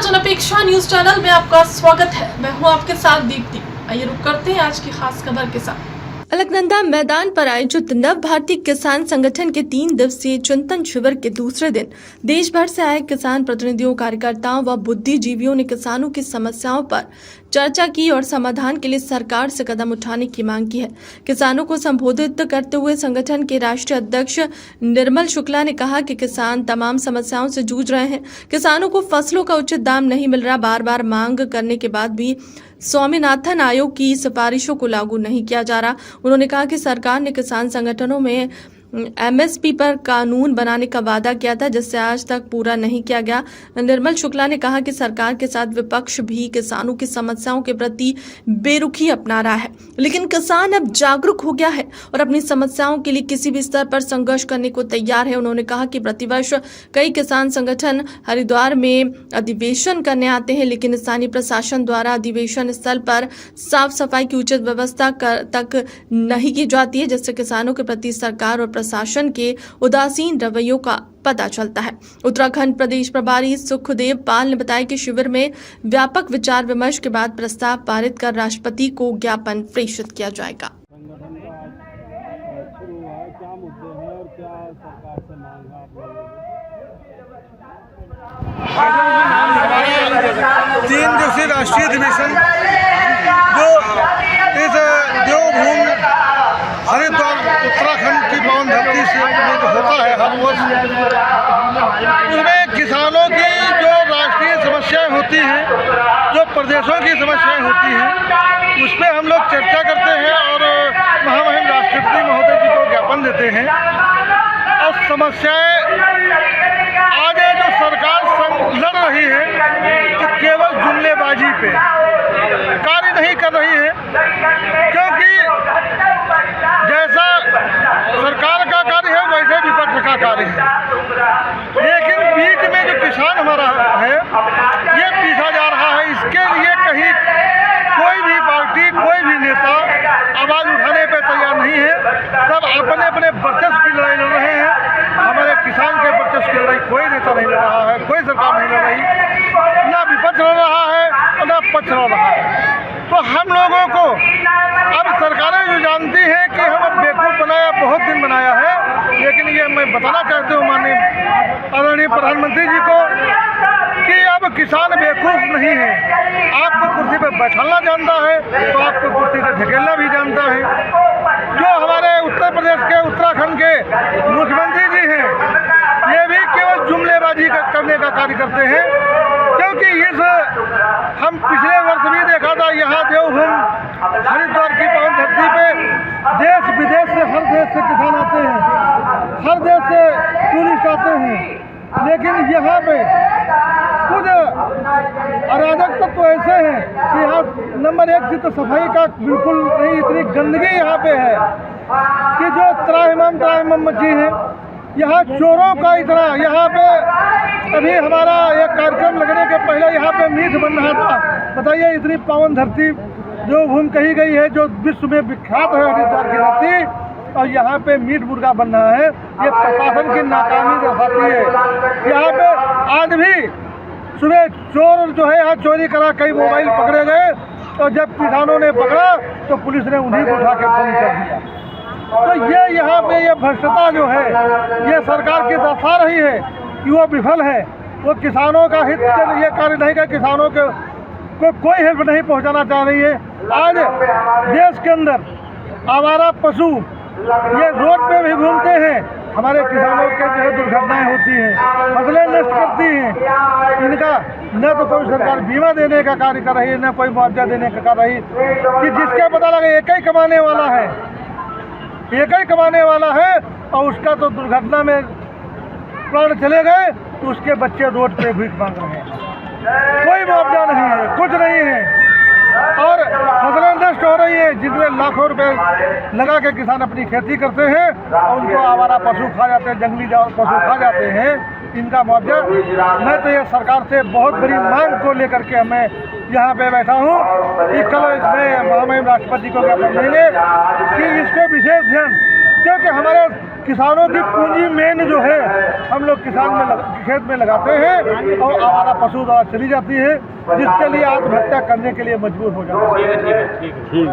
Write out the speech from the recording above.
जनअपेक्षा news channel में आपका स्वागत है। मैं हूं आपके साथ दीप्ति। आइए रुक करते हैं आज की खास खबर के साथ। अलकनंदा मैदान पर आयोजित नव भारतीय किसान संगठन के 3 दिवसीय चिंतन शिविर के दूसरे दिन देश भर से आए किसान प्रतिनिधियों, कार्यकर्ताओं व बुद्धिजीवियों ने किसानों की समस्याओं पर चर्चा की और समाधान के लिए सरकार से कदम उठाने की मांग की है। किसानों को संबोधित करते हुए संगठन के राष्ट्रीय अध्यक्ष निर्मल शुक्ला ने कहा कि किसान तमाम समस्याओं से जूझ रहे हैं। किसानों को फसलों का उचित दाम नहीं मिल रहा। बार बार मांग करने के बाद भी स्वामीनाथन आयोग की सिफारिशों को लागू नहीं किया जा रहा। उन्होंने कहा कि सरकार ने किसान संगठनों में एमएसपी पर कानून बनाने का वादा किया था, जिससे आज तक पूरा नहीं किया गया। निर्मल शुक्ला ने कहा कि सरकार के साथ विपक्ष भी किसानों की समस्याओं के प्रति बेरुखी अपना रहा है, लेकिन किसान अब जागरूक हो गया है और अपनी समस्याओं के लिए किसी भी स्तर पर संघर्ष करने को तैयार है। उन्होंने कहा कि प्रतिवर्ष कई किसान संगठन हरिद्वार में अधिवेशन करने आते हैं, लेकिन स्थानीय प्रशासन द्वारा अधिवेशन स्थल पर साफ सफाई की उचित व्यवस्था तक नहीं की जाती है, जिससे किसानों के प्रति सरकार और प्रशासन के उदासीन रवैयों का पता चलता है। उत्तराखंड प्रदेश प्रभारी सुखदेव पाल ने बताया कि शिविर में व्यापक विचार विमर्श के बाद प्रस्ताव पारित कर राष्ट्रपति को ज्ञापन प्रेषित किया जाएगा। हमारा 3 दिवसीय राष्ट्रीय अधिवेशन जो इस देवभूमि हरिद्वार उत्तराखंड की पावन धरती से होता है हर वर्ष, उसमें किसानों की जो राष्ट्रीय समस्याएं होती हैं, जो प्रदेशों की समस्याएं होती हैं, उस पर हम लोग चर्चा करते हैं और महामहिम राष्ट्रपति महोदय जी को ज्ञापन देते हैं। और समस्याएं आज जो सरकार लड़ रही है तो केवल जुमलेबाजी पे कार्य नहीं कर रही है, क्योंकि जैसा सरकार का कार्य है वैसे विपक्ष का कार्य है। लेकिन बीच में जो किसान हमारा है ये पीछा जा रहा है। इसके लिए कहीं कोई भी पार्टी, कोई भी नेता आवाज उठाने पे तैयार नहीं है। सब अपने अपने वर्चस्व की लड़ाई लड़ रहे हैं। हमारे किसान के वर्चस्व की लड़ाई कोई नेता नहीं लड़ रहा है, कोई सरकार नहीं लड़ रही, ना विपक्ष लड़ रहा है और ना पक्ष लड़ रहा है। तो हम लोगों को अब सरकारें जो जानती हैं कि हम बेवकूफ़ बनाया, बहुत दिन बनाया है, लेकिन ये मैं बताना चाहती हूँ माननीय आदरणीय प्रधानमंत्री जी को कि अब किसान बेवकूफ़ नहीं है। आपको कुर्सी पर बैठाना जानता है तो आपको कुर्सी से ढकेलना भी जानता है। जो हमारे उत्तर प्रदेश के उत्तराखंड के मुख्यमंत्री जी हैं, ये भी केवल जुमलेबाजी करने का कार्य करते हैं, क्योंकि हम पिछले वर्ष भी देखा था यहाँ देवभूमि हरिद्वार की पावन धरती पे देश विदेश से, हर देश से किसान आते हैं, हर देश से टूरिस्ट आते हैं, लेकिन यहाँ पे कुछ अराजक तत्व तो ऐसे हैं कि यहाँ नंबर 1 की तो सफाई का बिल्कुल नहीं, इतनी गंदगी यहाँ पे है कि जो त्राहिमाम मची है। यहाँ चोरों का इतना, यहाँ पे अभी हमारा एक कार्यक्रम लगने के पहले यहाँ पे मीट बन रहा था। बताइए, इतनी पावन धरती जो भूमि कही गई है, जो विश्व में विख्यात है हरिद्वार की धरती, और यहाँ पे मीट मुर्गा बन रहा है। ये प्रशासन की नाकामी दर्शाती है। यहाँ पे आज भी सुबह चोर जो है यहाँ चोरी करा, कई मोबाइल पकड़े गए, और जब किसानों ने पकड़ा तो पुलिस ने उन्हीं को उठा के फोन कर दिया। तो ये यहाँ पे ये भ्रष्टता जो है ये सरकार की दर्शा रही है कि वो विफल है। वो किसानों का हित ये कार्य नहीं कर, किसानों को कोई हेल्प नहीं पहुँचाना चाह रही है। आज देश के अंदर आवारा पशु ये रोड पे भी घूमते हैं, हमारे किसानों के जो है दुर्घटनाएं होती हैं, फसलें नष्ट करती हैं। इनका न तो कोई सरकार बीमा देने का कार्य कर रही है, न कोई मुआवजा देने का कर रही है, कि जिसका पता लगे एक ही कमाने वाला है, एक ही कमाने वाला है, और उसका तो दुर्घटना में प्राण चले गए तो उसके बच्चे रोड पे भीख मांग रहे हैं। कोई मुआवजा नहीं है, कुछ नहीं है, और फसलें नष्ट हो रही है, जिसमें लाखों रुपए लगा के किसान अपनी खेती करते हैं और उनको आवारा पशु खा जाते हैं, जंगली पशु खा जाते हैं। इनका मुआवजा, मैं तो ये सरकार से बहुत बड़ी मांग को लेकर के मैं यहाँ पे बैठा हूँ कि कल इसमें महामहिम राष्ट्रपति को ज्ञापन देंगे कि इसको विशेष ध्यान क्योंकि हमारे किसानों की पूंजी मेन जो है हम लोग खेत में लगाते हैं और हमारा पशु दवा चली जाती है, जिसके लिए आत्महत्या करने के लिए मजबूर हो जाते हैं। ठीक है।